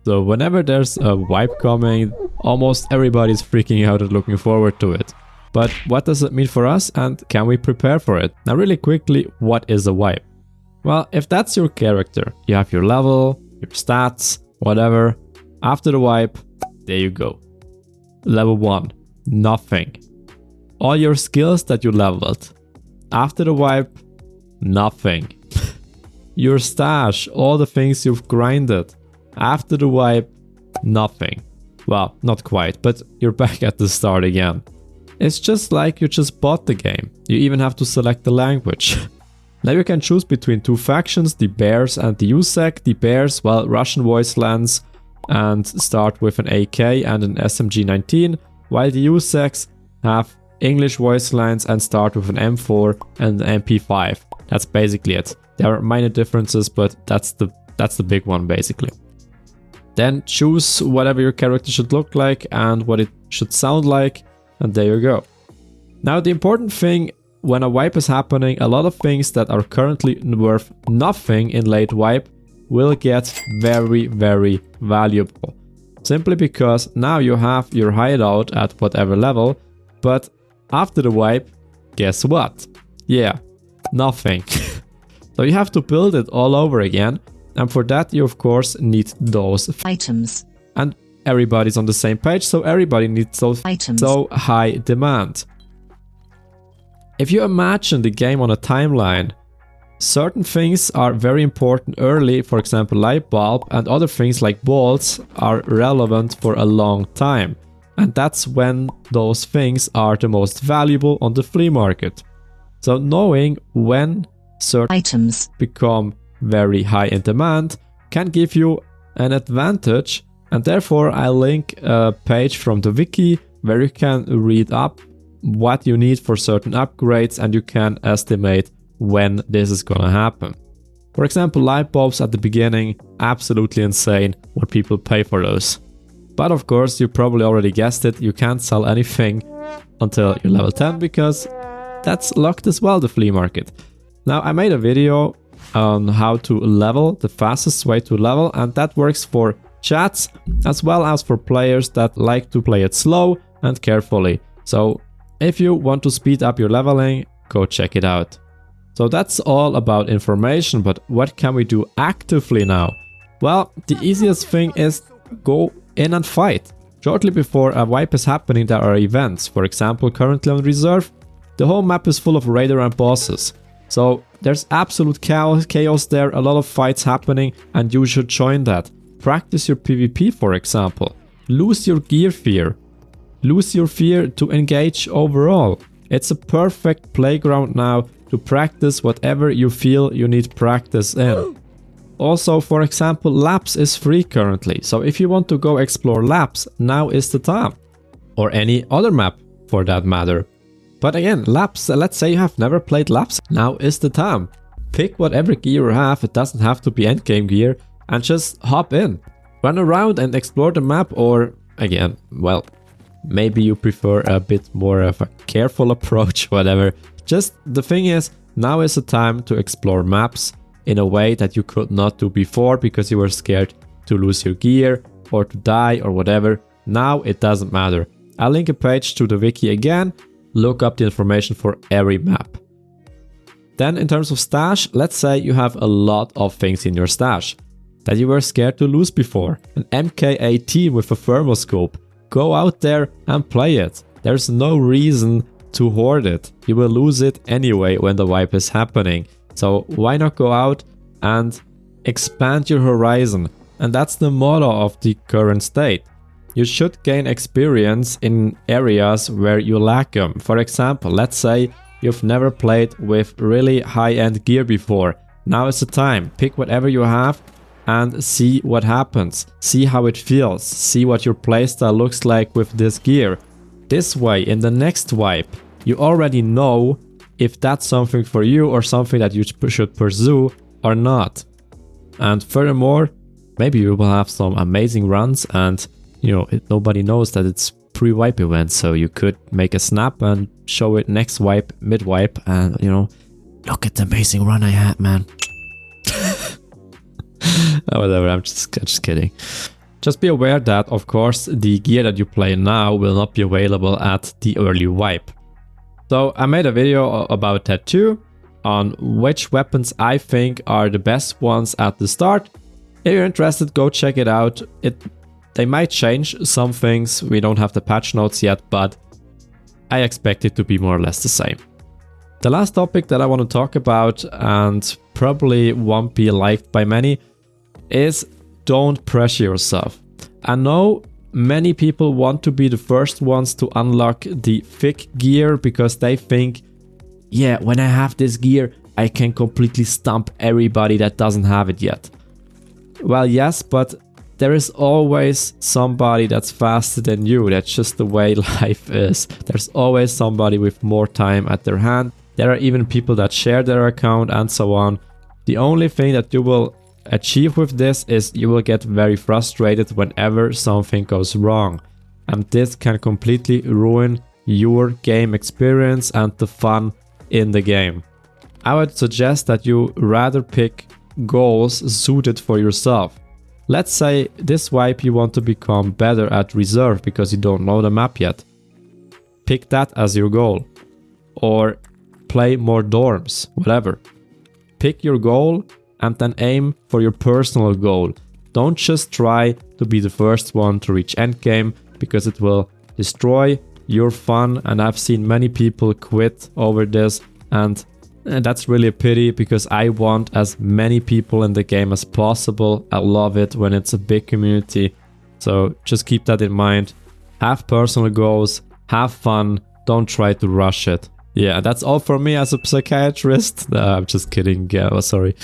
So whenever there's a wipe coming, almost everybody's freaking out and looking forward to it. But what does it mean for us, and can we prepare for it? Now really quickly, what is a wipe? Well, if that's your character, you have your level, your stats, whatever. After the wipe, there you go. Level 1, nothing. All your skills that you leveled. After the wipe, nothing. Your stash, all the things you've grinded. After the wipe, nothing. Well, not quite, but you're back at the start again. It's just like you just bought the game. You even have to select the language. Now you can choose between two factions, the Bears and the USEC. The Bears, well, Russian voice lines and start with an AK and an SMG-19, while the USECs have English voice lines and start with an M4 and an MP5. That's basically it. There are minor differences, but that's the big one basically. Then choose whatever your character should look like and what it should sound like, and there you go. Now the important thing when a wipe is happening, a lot of things that are currently worth nothing in late wipe will get very, very valuable. Simply because now you have your hideout at whatever level, but after the wipe, guess what? Yeah, nothing. So you have to build it all over again, and for that you of course need those items. And everybody's on the same page, so everybody needs those items. So high demand. If you imagine the game on a timeline, certain things are very important early, for example light bulb, and other things like bolts are relevant for a long time. And that's when those things are the most valuable on the flea market. So knowing when certain items become very high in demand can give you an advantage, and therefore I link a page from the wiki where you can read up what you need for certain upgrades and you can estimate when this is gonna happen. For example, light bulbs at the beginning, absolutely insane what people pay for those. But of course, you probably already guessed it, you can't sell anything until you're level 10 because that's locked as well, the flea market. Now I made a video on how to level, the fastest way to level, and that works for chats as well as for players that like to play it slow and carefully. So if you want to speed up your leveling, go check it out. So that's all about information, but what can we do actively now? Well, the easiest thing is go in and fight. Shortly before a wipe is happening, there are events. For example, currently on reserve, the whole map is full of raider and bosses. So there's absolute chaos there, a lot of fights happening, and you should join that. Practice your PvP, for example. Lose your gear fear. Lose your fear to engage overall. It's a perfect playground now to practice whatever you feel you need practice in. Also, for example, Labs is free currently, so if you want to go explore Labs, now is the time. Or any other map for that matter. But again, Labs, let's say you have never played Labs, now is the time. Pick whatever gear you have, it doesn't have to be endgame gear, and just hop in. Run around and explore the map, or again, well, maybe you prefer a bit more of a careful approach, whatever. Just the thing is, now is the time to explore maps in a way that you could not do before because you were scared to lose your gear or to die or whatever. Now it doesn't matter. I'll link a page to the wiki again. Look up the information for every map. Then in terms of stash, let's say you have a lot of things in your stash that you were scared to lose before. An MK18 with a thermoscope. Go out there and play it. There's no reason to hoard it. You will lose it anyway when the wipe is happening. So why not go out and expand your horizon? And that's the motto of the current state. You should gain experience in areas where you lack them. For example, let's say you've never played with really high-end gear before. Now is the time. Pick whatever you have and see what happens. See how it feels. See what your playstyle looks like with this gear. This way, in the next wipe, you already know if that's something for you or something that you should pursue or not. And furthermore, maybe you will have some amazing runs and nobody knows that it's pre-wipe event, so you could make a snap and show it next wipe, mid-wipe, and look at the amazing run I had, man. Whatever, I'm just kidding. Just be aware that, of course, the gear that you play now will not be available at the early wipe. So I made a video about that too, on which weapons I think are the best ones at the start. If you're interested, go check it out. They might change some things, we don't have the patch notes yet, but I expect it to be more or less the same. The last topic that I want to talk about, and probably won't be liked by many, is don't pressure yourself. I know many people want to be the first ones to unlock the thick gear because they think, yeah, when I have this gear, I can completely stomp everybody that doesn't have it yet. Well, yes, but there is always somebody that's faster than you. That's just the way life is. There's always somebody with more time at their hand. There are even people that share their account and so on. The only thing that you will achieve with this is you will get very frustrated whenever something goes wrong. And this can completely ruin your game experience and the fun in the game. I would suggest that you rather pick goals suited for yourself. Let's say this wipe you want to become better at reserve because you don't know the map yet. Pick that as your goal. Or play more dorms, whatever. Pick your goal and then aim for your personal goal. Don't just try to be the first one to reach endgame because it will destroy your fun, and I've seen many people quit over this, and that's really a pity because I want as many people in the game as possible. I love it when it's a big community. So just keep that in mind. Have personal goals, have fun, don't try to rush it. Yeah, that's all for me as a psychiatrist. I'm just kidding, sorry.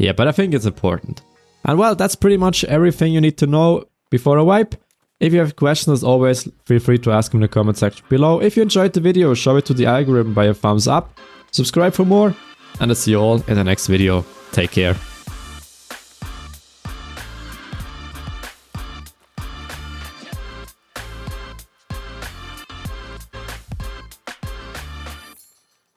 Yeah, but I think it's important. And well, that's pretty much everything you need to know before a wipe. If you have questions, as always, feel free to ask them in the comment section below. If you enjoyed the video, show it to the algorithm by a thumbs up. Subscribe for more, and I'll see you all in the next video. Take care.